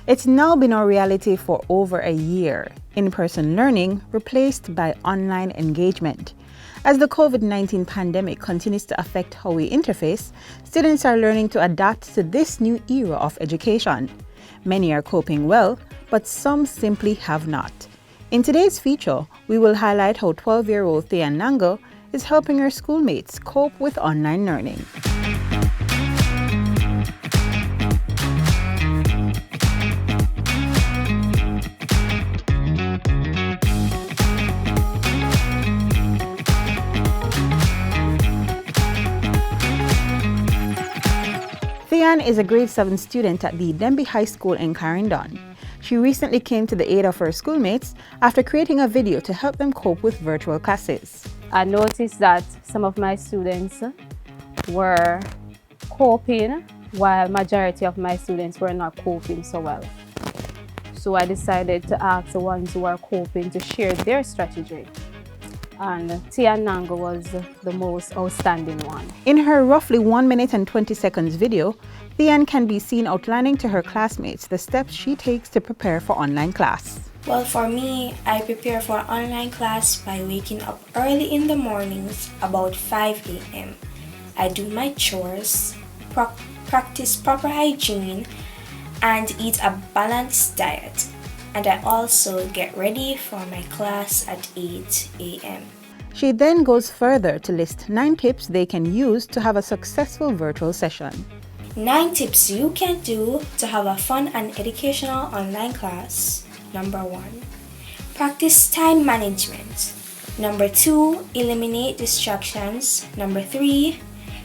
It's now been our reality for over a year. In-person learning replaced by online engagement. As the COVID-19 pandemic continues to affect how we interface, students are learning to adapt to this new era of education. Many are coping well, but some simply have not. In today's feature, we will highlight how 12-year-old Thian Nango is helping her schoolmates cope with online learning. Thian is a grade 7 student at the Denby High School in Clarendon. She recently came to the aid of her schoolmates after creating a video to help them cope with virtual classes. I noticed that some of my students were coping while majority of my students were not coping so well. So I decided to ask the ones who are coping to share their strategy. And Thian Nango was the most outstanding one. In her roughly 1 minute and 20 seconds video, Thian can be seen outlining to her classmates the steps she takes to prepare for online class. Well, for me, I prepare for online class by waking up early in the mornings, about 5 a.m. I do my chores, practice proper hygiene, and eat a balanced diet. And I also get ready for my class at 8 a.m. She then goes further to list 9 tips they can use to have a successful virtual session. 9 tips you can do to have a fun and educational online class. Number 1, practice time management. Number 2, eliminate distractions. Number 3,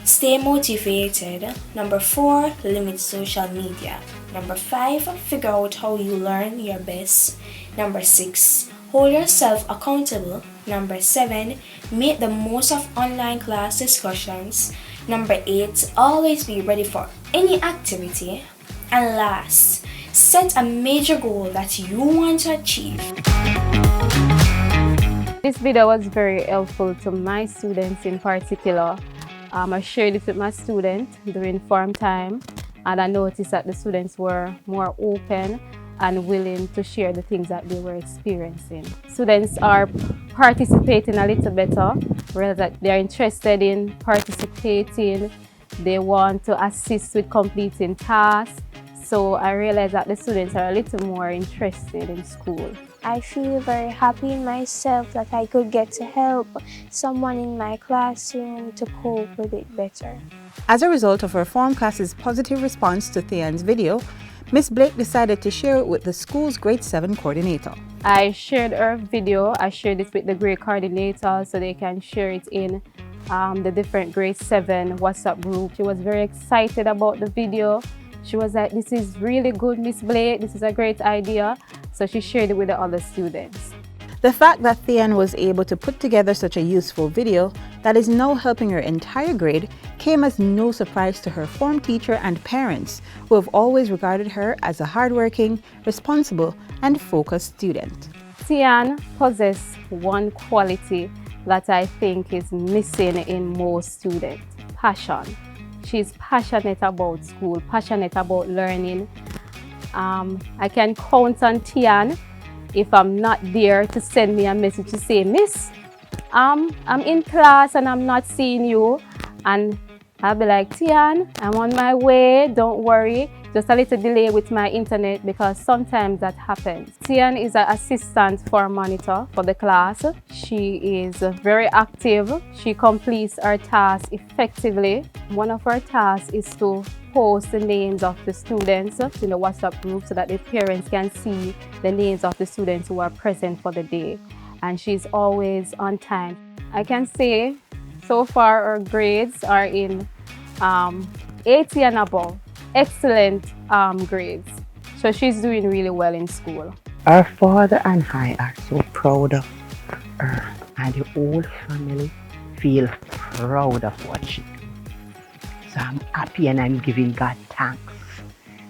stay motivated. Number 4, limit social media. Number 5, figure out how you learn your best. Number 6, hold yourself accountable. Number 7, make the most of online class discussions. Number 8, always be ready for any activity. And last, set a major goal that you want to achieve. This video was very helpful to my students in particular. I shared it with my students during form time, and I noticed that the students were more open and willing to share the things that they were experiencing. Students are participating a little better, whereas that they are interested in participating, they want to assist with completing tasks. So I realized that the students are a little more interested in school. I feel very happy in myself that I could get to help someone in my classroom to cope with it better. As a result of her form class's positive response to Thian's video, Miss Blake decided to share it with the school's grade 7 coordinator. I shared her video, I shared it with the grade coordinator so they can share it in the different grade 7 WhatsApp group. She was very excited about the video. She was like, "This is really good, Miss Blake, this is a great idea." So she shared it with the other students. The fact that Thian was able to put together such a useful video that is now helping her entire grade came as no surprise to her form teacher and parents, who have always regarded her as a hardworking, responsible, and focused student. Thian possesses one quality that I think is missing in most students: passion. She's passionate about school, passionate about learning. I can count on Thian if I'm not there to send me a message to say, "Miss, I'm in class and I'm not seeing you." And I'll be like, "Thian, I'm on my way, don't worry. Just a little delay with my internet," because sometimes that happens. Thian is an assistant form monitor for the class. She is very active. She completes her tasks effectively. One of her tasks is to post the names of the students in the WhatsApp group so that the parents can see the names of the students who are present for the day. And she's always on time. I can say so far her grades are in 80 and above. Excellent grades. So she's doing really well in school. Her father and I are so proud of her, and the whole family feel proud of what she does. So I'm happy and I'm giving God thanks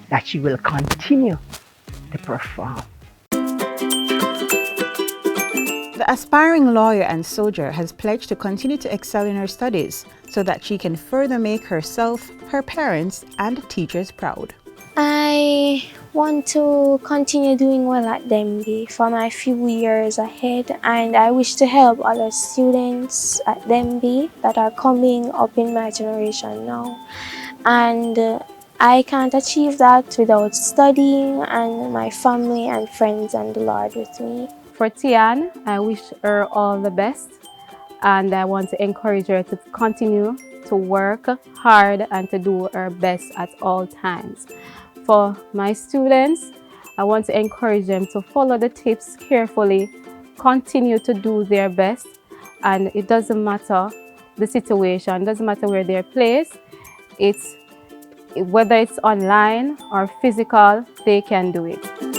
that she will continue to perform. The aspiring lawyer and soldier has pledged to continue to excel in her studies so that she can further make herself, her parents, and teachers proud. I want to continue doing well at Denby for my few years ahead, and I wish to help other students at Denby that are coming up in my generation now. And I can't achieve that without studying and my family and friends and the Lord with me. For Tian, I wish her all the best, and I want to encourage her to continue to work hard and to do her best at all times. For my students, I want to encourage them to follow the tips carefully, continue to do their best, and it doesn't matter the situation, doesn't matter where they're placed, whether it's online or physical, they can do it.